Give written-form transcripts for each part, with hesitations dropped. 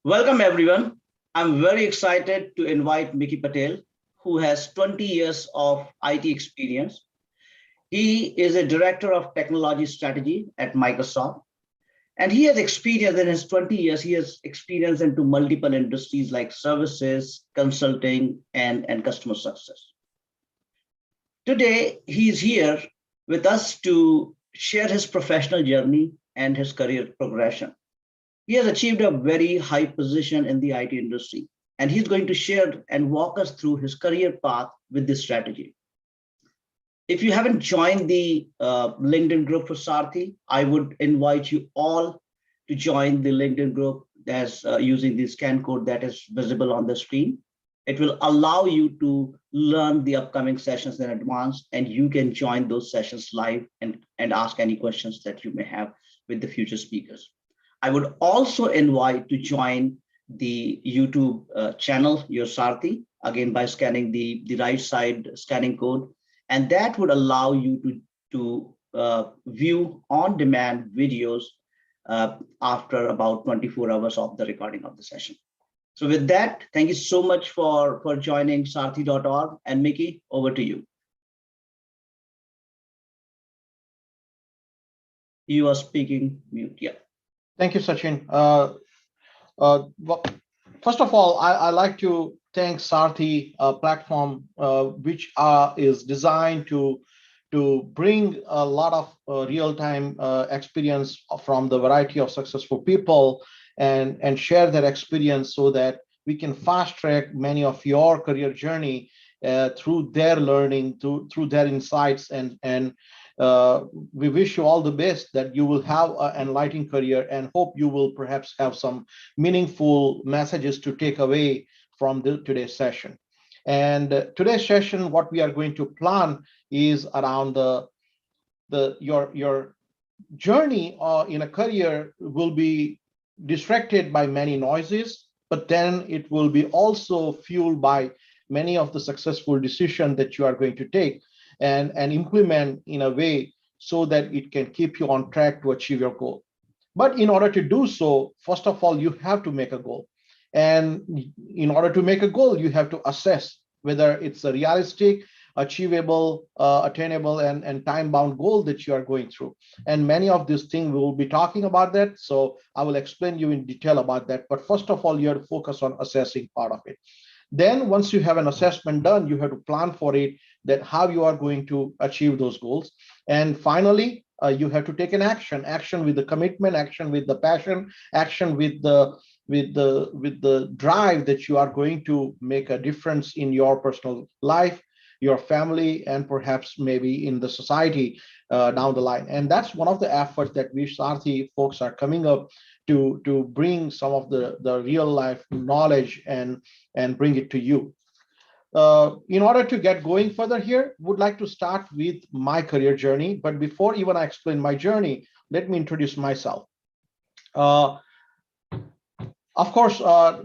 Welcome, everyone. I'm very excited to invite Mickey Patel, who has 20 years of IT experience. He is a director of technology strategy at Microsoft, and he has experience in his 20 years. He has experience into multiple industries like services, consulting, and customer success. Today, he's here with us to share his professional journey and his career progression. He has achieved a very high position in the IT industry, and he's going to share and walk us through his career path with this strategy. If you haven't joined the LinkedIn group for Saarathy, I would invite you all to join the LinkedIn group that's using the scan code that is visible on the screen. It will allow you to learn the upcoming sessions in advance, and you can join those sessions live and ask any questions that you may have with the future speakers. I would also invite to join the YouTube channel, Your Saarathy, again by scanning the right side scanning code. And that would allow you to view on-demand videos after about 24 hours of the recording of the session. So with that, thank you so much for joining Saarathy.org. And Mickey, over to you. You are speaking mute, yeah. Thank you, Sachin. Well, first of all, I like to thank Saarathy platform, which is designed to bring a lot of real-time experience from the variety of successful people and share that experience so that we can fast track many of your career journey through their learning, through their insights, and we wish you all the best, that you will have an enlightening career, and hope you will perhaps have some meaningful messages to take away from today's session. And today's session, what we are going to plan is around your journey in a career will be distracted by many noises, but then it will be also fueled by many of the successful decisions that you are going to take and implement in a way so that it can keep you on track to achieve your goal. But in order to do so, first of all, you have to make a goal. And in order to make a goal, you have to assess whether it's a realistic, achievable, attainable, and time-bound goal that you are going through. And many of these things we will be talking about that. So I will explain you in detail about that. But first of all, you have to focus on assessing part of it. Then once you have an assessment done, you have to plan for it, that how you are going to achieve those goals. And finally, you have to take an action with the commitment, action with the passion, action with the drive that you are going to make a difference in your personal life, your family, and perhaps maybe in the society down the line. And that's one of the efforts that we Saarathy folks are coming up to bring some of the real life knowledge and bring it to you. In order to get going further here, would like to start with my career journey. But before even I explain my journey, let me introduce myself. Of course,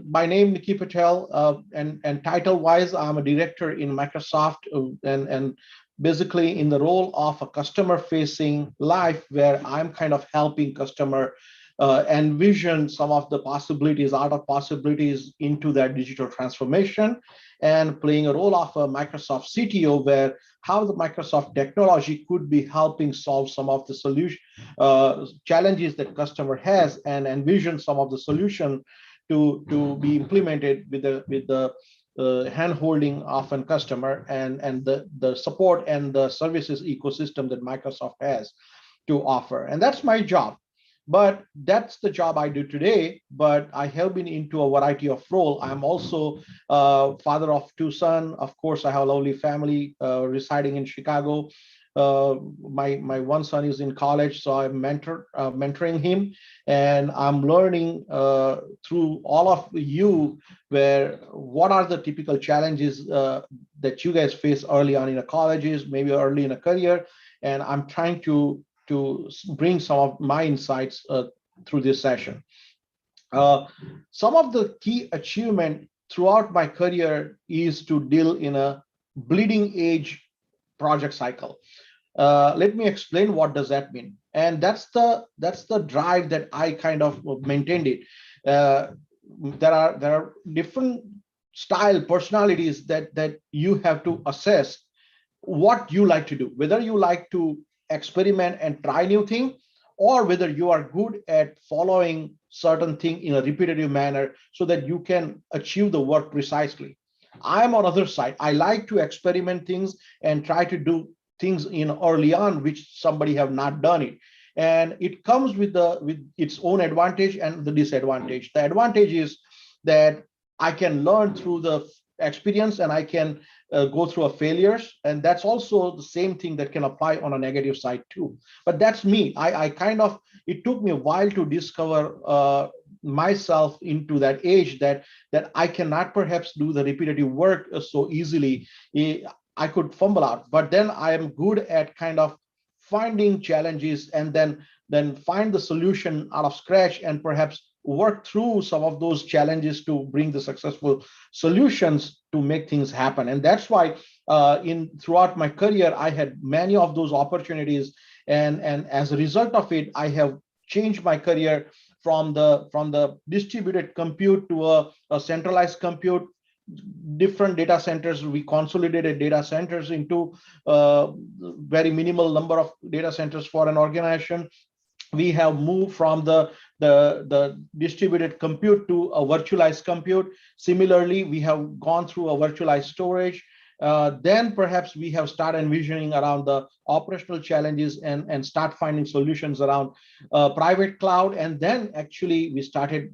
my name Mickey Patel, and title-wise, I'm a director in Microsoft, and basically in the role of a customer-facing life, where I'm kind of helping customer envision some of the possibilities, out of possibilities into that digital transformation, and playing a role of a Microsoft CTO, where how the Microsoft technology could be helping solve some of the solution challenges that customer has, and envision some of the solution to be implemented with the hand holding of a customer and the support and the services ecosystem that Microsoft has to offer. And that's my job. But that's the job I do today. But I have been into a variety of roles. I'm also father of two sons. Of course, I have a lovely family residing in Chicago. My one son is in college, so I'm mentoring him, and I'm learning through all of you what are the typical challenges that you guys face early on in the colleges, maybe early in a career, and I'm trying to bring some of my insights through this session. Some of the key achievement throughout my career is to deal in a bleeding edge project cycle. Let me explain what does that mean. And that's the drive that I kind of maintained it. there are different style personalities that you have to assess what you like to do, whether you like to experiment and try new thing, or whether you are good at following certain thing in a repetitive manner so that you can achieve the work precisely. I am on other side. I like to experiment things and try to do things in early on which somebody have not done it, and it comes with its own advantage and the disadvantage. The advantage is that I can learn through the experience, and I can go through a failures, and that's also the same thing that can apply on a negative side too. But that's me. I kind of, it took me a while to discover myself into that age that I cannot perhaps do the repetitive work so easily. I could fumble out, but then I am good at kind of finding challenges and then find the solution out of scratch, and perhaps work through some of those challenges to bring the successful solutions to make things happen. And that's why in throughout my career I had many of those opportunities, and as a result of it I have changed my career from the distributed compute to a centralized compute. Different data centers, we consolidated data centers into very minimal number of data centers for an organization. We have moved from the distributed compute to a virtualized compute. Similarly, we have gone through a virtualized storage. Then perhaps we have started envisioning around the operational challenges and start finding solutions around private cloud. And then actually we started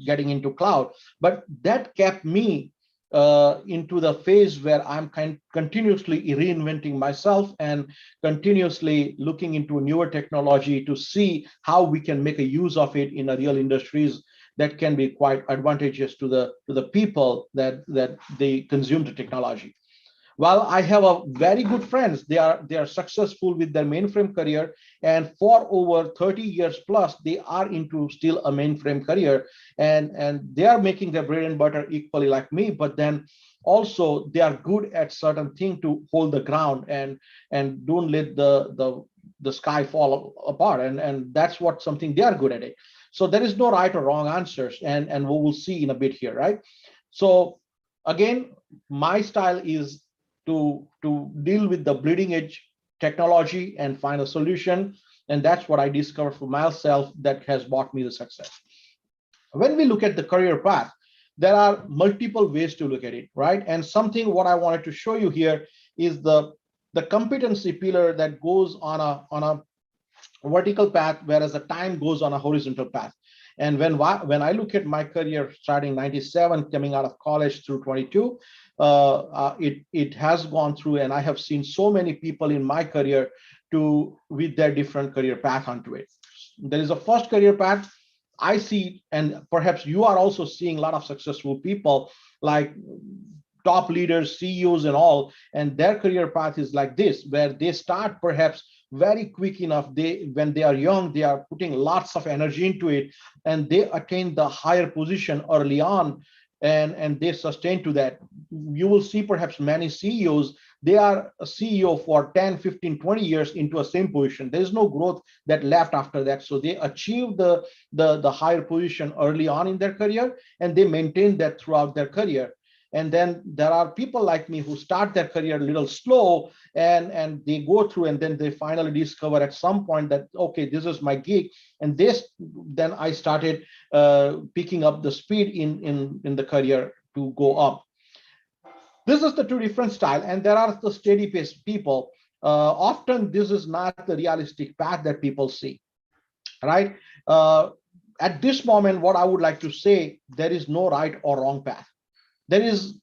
getting into cloud. But that kept me into the phase where I'm continuously reinventing myself and continuously looking into newer technology to see how we can make a use of it in a real industries that can be quite advantageous to the people that they consume the technology. Well, I have a very good friends. They are successful with their mainframe career, and for over 30 years plus, they are into still a mainframe career, and they are making their bread and butter equally like me. But then also they are good at certain thing to hold the ground and don't let the sky fall apart, and that's what something they are good at it. So there is no right or wrong answers, and we will see in a bit here, right? So again, my style is to deal with the bleeding edge technology and find a solution, and that's what I discovered for myself that has brought me the success. When we look at the career path, there are multiple ways to look at it, right? And something what I wanted to show you here is the competency pillar that goes on a vertical path, whereas the time goes on a horizontal path. And when I look at my career starting 97, coming out of college through 22, it has gone through, and I have seen so many people in my career to with their different career path onto it. There is a first career path I see, and perhaps you are also seeing a lot of successful people like top leaders, CEOs, and all, and their career path is like this, where they start perhaps very quick enough. When they are young, they are putting lots of energy into it, and they attain the higher position early on, and they sustain to that. You will see perhaps many CEOs, they are a CEO for 10, 15, 20 years into a same position. There is no growth that left after that. So they achieve the higher position early on in their career, and they maintain that throughout their career. And then there are people like me who start their career a little slow, and they go through, and then they finally discover at some point that, okay, this is my gig. And then I started picking up the speed in the career to go up. This is the two different style, and there are the steady pace people. Often this is not the realistic path that people see, right? At this moment, what I would like to say, there is no right or wrong path. There is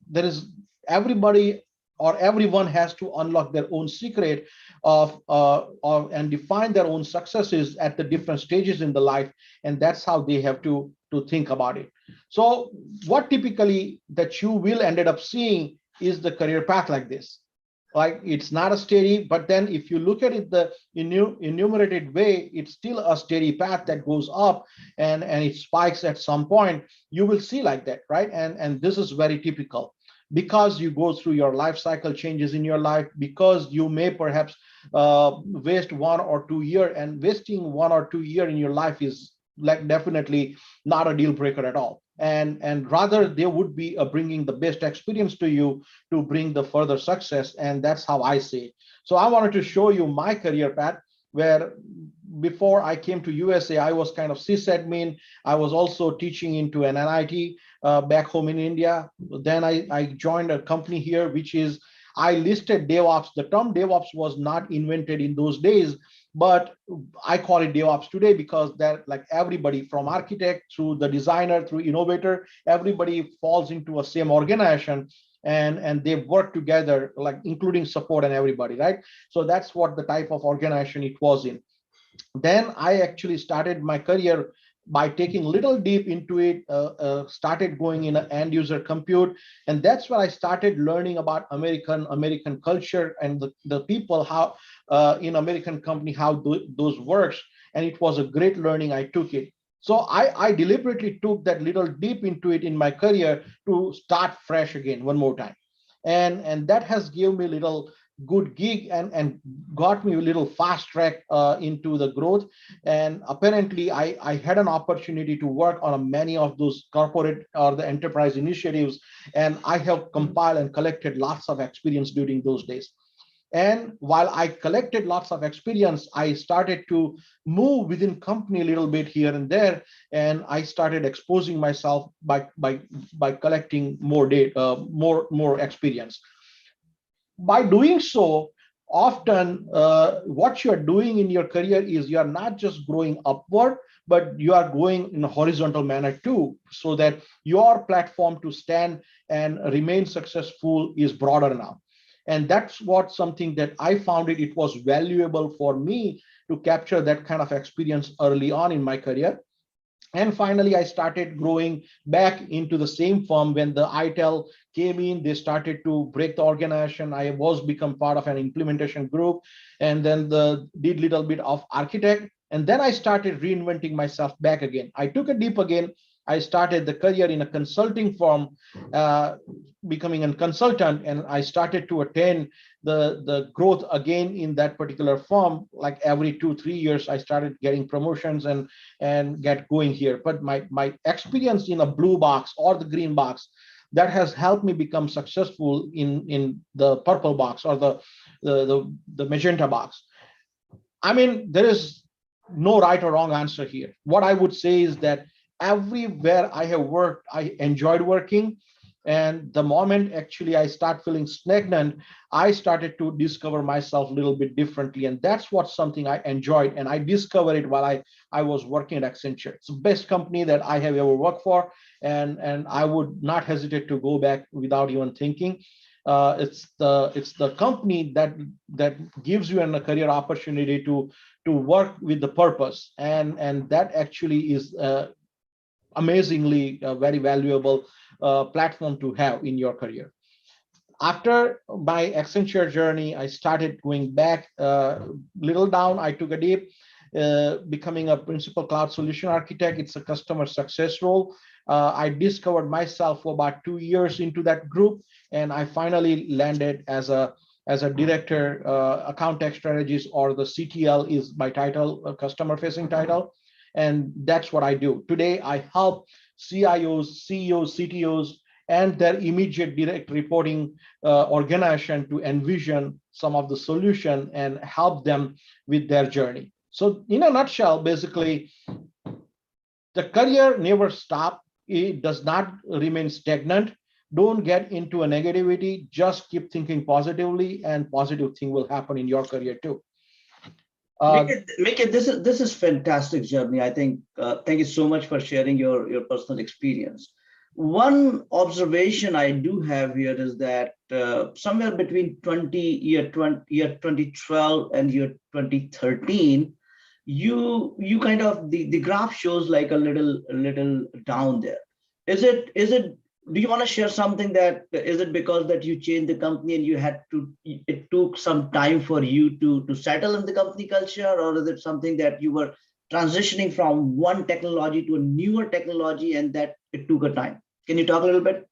everybody or everyone has to unlock their own secret and define their own successes at the different stages in the life, and that's how they have to think about it. So what typically that you will ended up seeing is the career path like this. Like, it's not a steady, but then if you look at it the enumerated way, it's still a steady path that goes up, and it spikes at some point. You will see like that, right? And this is very typical, because you go through your life cycle changes in your life, because you may perhaps waste 1 or 2 years, and wasting 1 or 2 years in your life is like definitely not a deal breaker at all. and rather they would be bringing the best experience to you to bring the further success. And that's how I see it. So I wanted to show you my career path, where before I came to USA, I was kind of sysadmin. I was also teaching into an NIT back home in India. Then I joined a company here, which is, I listed DevOps. The term DevOps was not invented in those days, but I call it DevOps today because that, like, everybody from architect through the designer through innovator, everybody falls into a same organization, and they work together, like including support and everybody, right? So that's what the type of organization it was in. Then I actually started my career by taking little deep into it, started going in an end user compute. And that's where I started learning about American culture and the people, how in American company, how those works. And it was a great learning. I took it. So I deliberately took that little deep into it in my career to start fresh again one more time. And that has given me a little good gig, and got me a little fast track into the growth. And apparently I had an opportunity to work on many of those corporate or the enterprise initiatives, and I have compiled and collected lots of experience during those days. And while I collected lots of experience, I started to move within company a little bit here and there, and I started exposing myself by collecting more data, more experience. By doing so, often what you're doing in your career is you're not just growing upward, but you are going in a horizontal manner too, so that your platform to stand and remain successful is broader now. And that's what something that I found it was valuable for me to capture that kind of experience early on in my career. And finally, I started growing back into the same firm when the ITEL came in. They started to break the organization. I was become part of an implementation group, and then did little bit of architect. And then I started reinventing myself back again. I took a deep again. I started the career in a consulting firm, uh, becoming a consultant, and I started to attain the growth again in that particular firm. Like every 2 3 years, I started getting promotions and get going here. But my experience in a blue box or the green box, that has helped me become successful in the purple box or the magenta box. I mean, there is no right or wrong answer here. What I would say is that everywhere I have worked, I enjoyed working. And the moment actually I start feeling stagnant, I started to discover myself a little bit differently. And that's what something I enjoyed. And I discovered it while I was working at Accenture. It's the best company that I have ever worked for. And I would not hesitate to go back without even thinking. It's the company that gives you a career opportunity to work with the purpose, and that actually is amazingly very valuable platform to have in your career. After my Accenture journey, I started going back little down. I took a deep, becoming a principal cloud solution architect. It's a customer success role. I discovered myself for about 2 years into that group, and I finally landed as a director, account tech strategist, or the CTL is my title, customer facing title. And that's what I do today. I help CIOs, CEOs, CTOs, and their immediate direct reporting organization to envision some of the solution and help them with their journey. So in a nutshell, basically, the career never stops. It does not remain stagnant. Don't get into a negativity. Just keep thinking positively, and positive thing will happen in your career too. Make Uh, it, make it. This is fantastic journey. I think. Thank you so much for sharing your personal experience. One observation I do have here is that somewhere between year 2012 and year 2013, you kind of the graph shows like a little down there. Is it do you want to share something, that is it because that you changed the company and you had to, it took some time for you to settle in the company culture, or is it something that you were transitioning from one technology to a newer technology and that it took a time? Can you talk a little bit?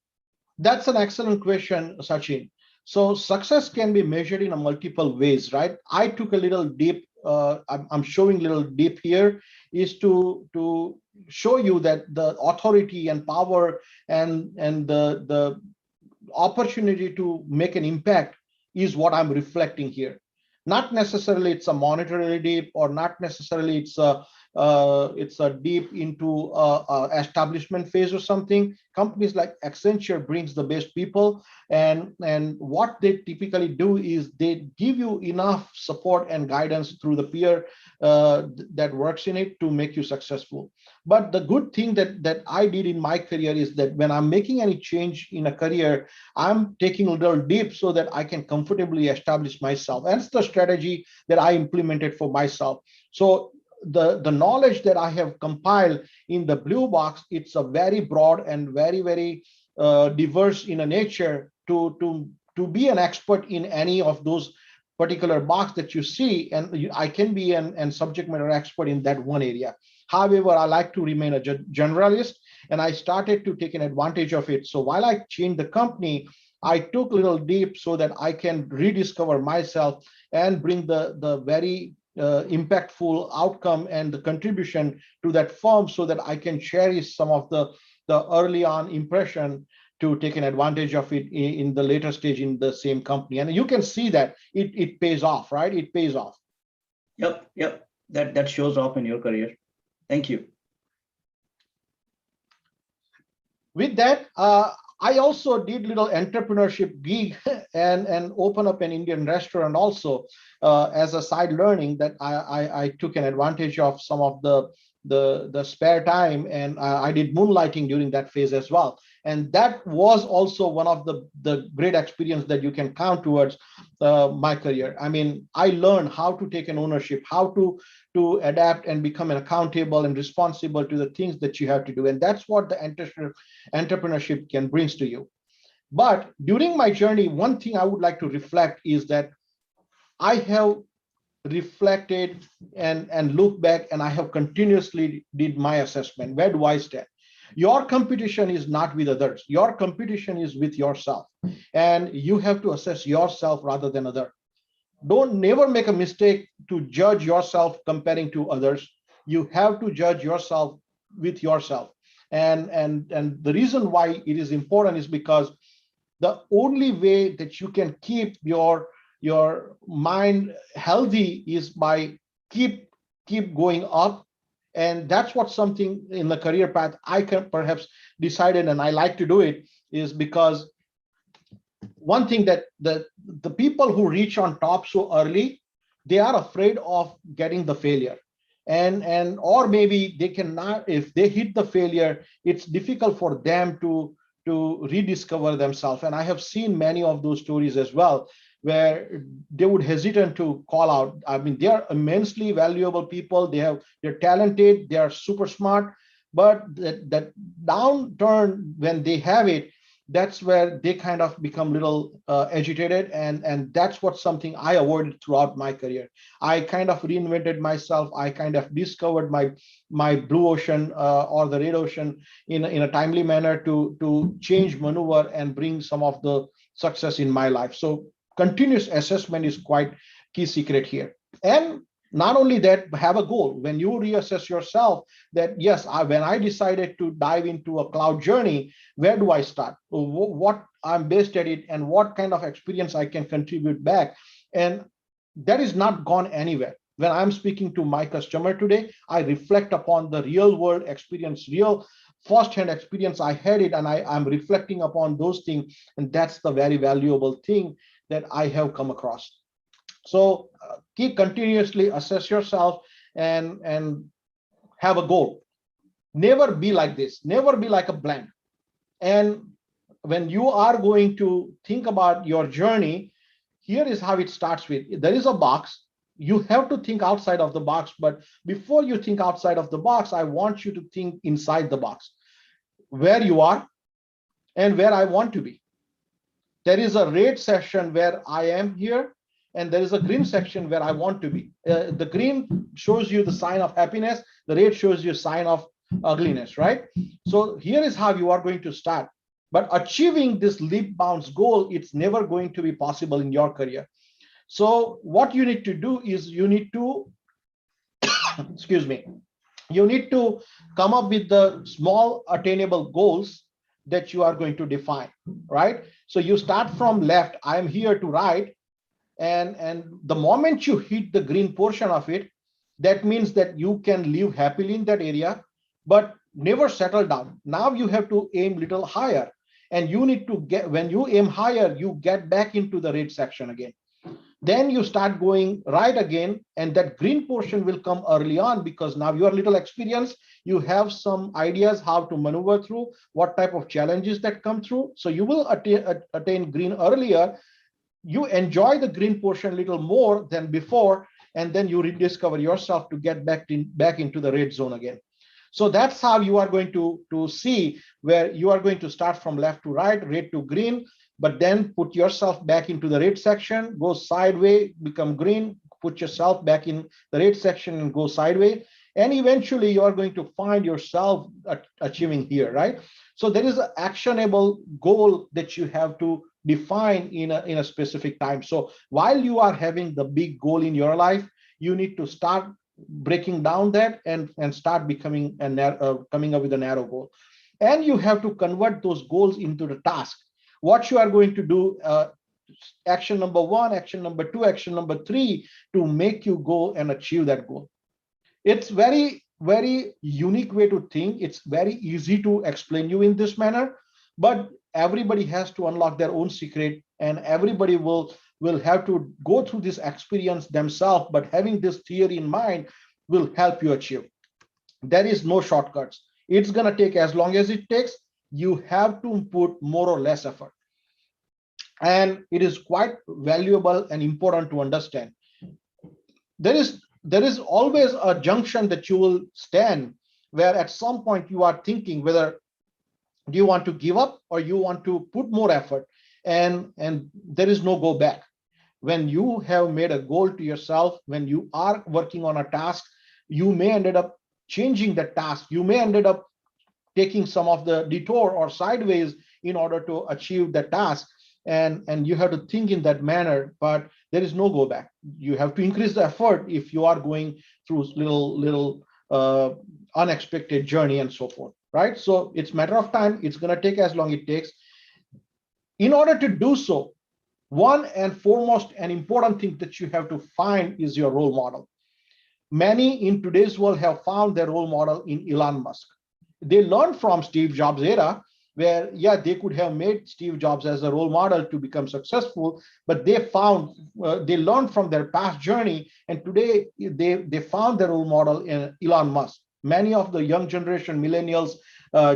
That's an excellent question, Sachin. So success can be measured in a multiple ways, right? I took a little deep. I'm showing little deep here is to show you that the authority and power and the opportunity to make an impact is what I'm reflecting here. Not necessarily it's a monetary dip, or not necessarily it's a deep into establishment phase or something. Companies like Accenture brings the best people, and what they typically do is they give you enough support and guidance through the peer that works in it to make you successful. But the good thing that I did in my career is that when I'm making any change in a career, I'm taking a little deep so that I can comfortably establish myself. That's the strategy that I implemented for myself. So the knowledge that I have compiled in the blue box, it's a very broad and very diverse in a nature to be an expert in any of those particular box that you see, and I can be an subject matter expert in that one area. However, I like to remain a generalist, and I started to take an advantage of it. So while I changed the company, I took a little deep so that I can rediscover myself and bring the very impactful outcome and the contribution to that firm, so that I can cherish some of the early on impression to take an advantage of it in the later stage in the same company. And you can see that it pays off, right? It pays off. Yep. That shows off in your career. Thank you. With that, I also did little entrepreneurship gig and open up an Indian restaurant also as a side learning that I took an advantage of some of the spare time, and I did moonlighting during that phase as well. And that was also one of the great experience that you can count towards my career. I mean, I learned how to take an ownership, how to adapt and become an accountable and responsible to the things that you have to do. And that's what the entrepreneurship can brings to you. But during my journey, one thing I would like to reflect is that I have reflected and looked back, and I have continuously did my assessment. Where do I stand? Your competition is not with others. Your competition is with yourself, and you have to assess yourself rather than other. Don't never make a mistake to judge yourself comparing to others. You have to judge yourself with yourself. And the reason why it is important is because the only way that you can keep your mind healthy is by keep going up. And that's what something in the career path I can perhaps decided, and I like to do it, is because one thing that the people who reach on top so early, they are afraid of getting the failure, and or maybe they cannot. If they hit the failure, it's difficult for them to rediscover themselves. And I have seen many of those stories as well, where they would hesitate to call out. I mean, they are immensely valuable people. They're talented, they are super smart, but that downturn when they have it, that's where they kind of become little agitated, and that's what something I avoided throughout my career. I kind of reinvented myself. I kind of discovered my blue ocean or the red ocean in a timely manner to change, maneuver, and bring some of the success in my life. So continuous assessment is quite key secret here. And not only that, have a goal. When you reassess yourself, that yes, when I decided to dive into a cloud journey, where do I start? What I'm based at it, and what kind of experience I can contribute back. And that is not gone anywhere. When I'm speaking to my customer today, I reflect upon the real world experience, real first-hand experience I had it, and I'm reflecting upon those things. And that's the very valuable thing that I have come across. So keep continuously assess yourself and have a goal. Never be like this. Never be like a blank. And when you are going to think about your journey, here is how it starts with. There is a box. You have to think outside of the box. But before you think outside of the box, I want you to think inside the box, where you are and where I want to be. There is a red section where I am here, and there is a green section where I want to be. The green shows you the sign of happiness. The red shows you sign of ugliness, right? So here is how you are going to start. But achieving this leap bounds goal, it's never going to be possible in your career. So what you need to do is you need to, excuse me, You need to come up with the small attainable goals that you are going to define, right? So you start from left, I am here to right, and the moment you hit the green portion of it, that means that you can live happily in that area, but never settle down. Now you have to aim little higher, and you need to get, when you aim higher, you get back into the red section again. Then you start going right again, and that green portion will come early on, because now you are little experienced, you have some ideas how to maneuver through what type of challenges that come through, so you will attain green earlier. You enjoy the green portion a little more than before, and then you rediscover yourself to get back into the red zone again. So that's how you are going to see where you are going to start from left to right, red to green, but then put yourself back into the red section, go sideways, become green, put yourself back in the red section and go sideways. And eventually you are going to find yourself achieving here, right? So there is an actionable goal that you have to define in a specific time. So while you are having the big goal in your life, you need to start breaking down that and start becoming coming up with a narrow goal. And you have to convert those goals into the task. What you are going to do, action number one, action number two, action number three, to make you go and achieve that goal. It's very unique way to think. It's very easy to explain you in this manner, but everybody has to unlock their own secret, and everybody will have to go through this experience themselves, but having this theory in mind will help you achieve. There is no shortcuts. It's going to take as long as it takes. You have to put more or less effort, and it is quite valuable and important to understand. There is always a junction that you will stand, where at some point you are thinking whether do you want to give up or you want to put more effort, and there is no go back. When you have made a goal to yourself, when you are working on a task, you may ended up changing the task, you may ended up taking some of the detour or sideways in order to achieve the task, and you have to think in that manner, but there is no go back. You have to increase the effort if you are going through little unexpected journey and so forth, right? So it's matter of time. It's going to take as long it takes. In order to do so, one and foremost and important thing that you have to find is your role model. Many in today's world have found their role model in Elon Musk. They learned from Steve Jobs' era, where, yeah, they could have made Steve Jobs as a role model to become successful, but they learned from their past journey, and today they found their role model in Elon Musk. Many of the young generation, millennials,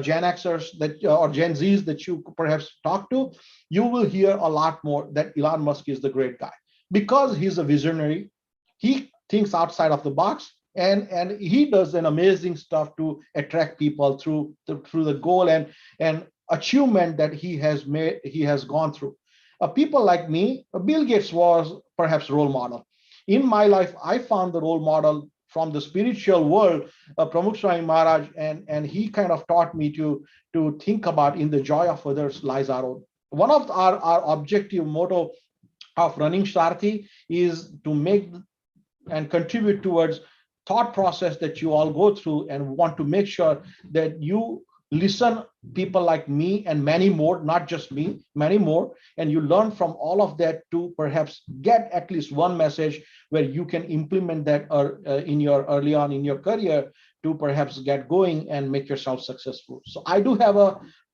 Gen Xers or Gen Zs that you perhaps talk to, you will hear a lot more that Elon Musk is the great guy, because he's a visionary. He thinks outside of the box, and he does an amazing stuff to attract people through the goal and achievement that he has gone through. People like me, Bill Gates was perhaps role model. In my life, I found the role model from the spiritual world, Pramukh Swami Maharaj, and he kind of taught me to think about in the joy of others lies our own. One of our objective motto of running Saarathy is to make and contribute towards thought process that you all go through, and want to make sure that you listen people like me and many more, not just me, many more, and you learn from all of that to perhaps get at least one message where you can implement that in your early on in your career to perhaps get going and make yourself successful. So I do have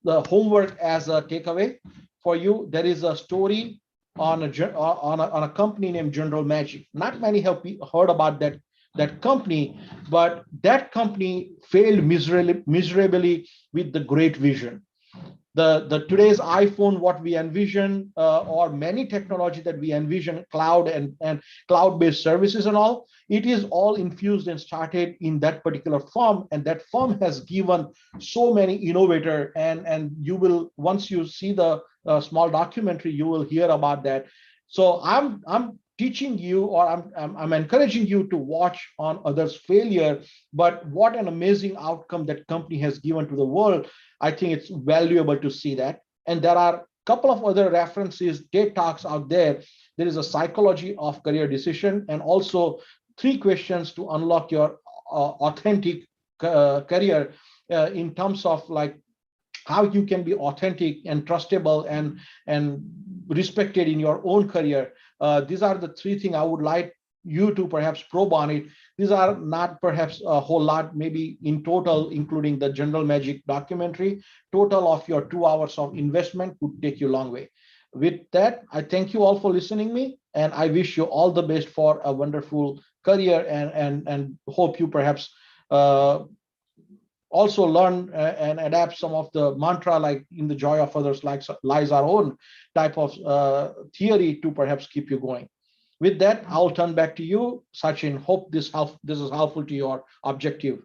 the homework as a takeaway for you. There is a story on a company named General Magic. Not many have heard about that company, but that company failed miserably with the great vision. The today's iPhone, what we envision, or many technology that we envision, cloud and cloud-based services and all, it is all infused and started in that particular firm, and that firm has given so many innovator, and you will, once you see the small documentary, you will hear about that. So I'm teaching you, or I'm encouraging you to watch on others' failure, but what an amazing outcome that company has given to the world. I think it's valuable to see that. And there are a couple of other references, TED Talks out there. There is a psychology of career decision, and also 3 questions to unlock your authentic career in terms of like how you can be authentic and trustable and respected in your own career. These are the three things I would like you to perhaps probe on it. These are not perhaps a whole lot, maybe in total, including the General Magic documentary, total of your 2 hours of investment could take you a long way. With that, I thank you all for listening me, and I wish you all the best for a wonderful career, and hope you perhaps uh, also learn and adapt some of the mantra like in the joy of others like lies our own type of theory to perhaps keep you going. With that, I'll turn back to you, Sachin. Hope this is helpful to your objective.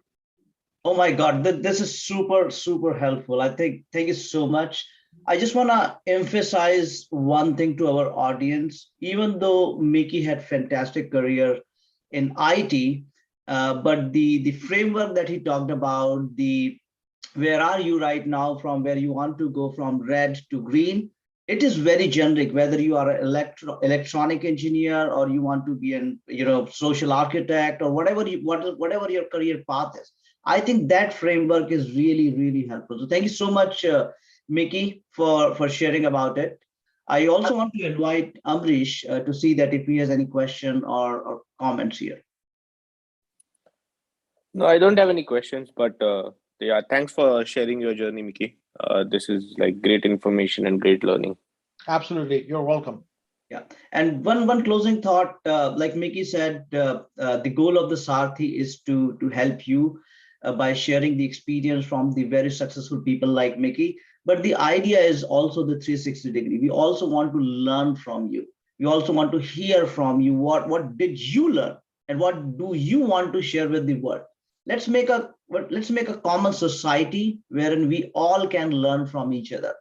Oh my God, this is super, super helpful. I think, thank you so much. I just want to emphasize one thing to our audience. Even though Mickey had fantastic career in IT, but the framework that he talked about, the where are you right now from where you want to go from red to green, it is very generic, whether you are an electronic engineer or you want to be an social architect or whatever your career path is. I think that framework is really, really helpful. So thank you so much, Mickey, for sharing about it. I also want to invite Amrish to see that if he has any question or comments here. No, I don't have any questions, but yeah, thanks for sharing your journey, Mickey. This is like great information and great learning. Absolutely, you're welcome. Yeah, and one closing thought, like Mickey said, the goal of the Saarathy is to help you by sharing the experience from the very successful people like Mickey. But the idea is also the 360-degree. We also want to learn from you. We also want to hear from you. What did you learn, and what do you want to share with the world? Let's make a common society wherein we all can learn from each other.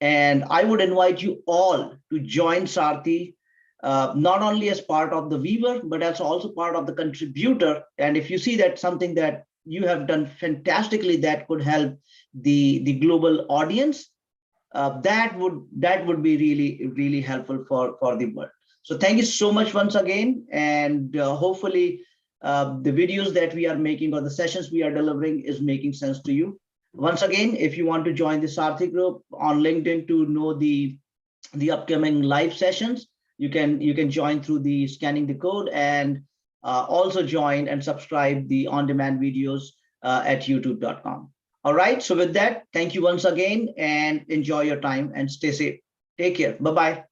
And I would invite you all to join Saarathy, not only as part of the viewer, but as also part of the contributor. And if you see that something that you have done fantastically that could help the global audience, that would be really, really helpful for the world. So thank you so much once again. And hopefully the videos that we are making or the sessions we are delivering is making sense to you. Once again, if you want to join the Saarathy group on LinkedIn to know the upcoming live sessions, you can join through the scanning the code, and also join and subscribe the on-demand videos at youtube.com. All right. So with that, thank you once again and enjoy your time and stay safe. Take care. Bye-bye.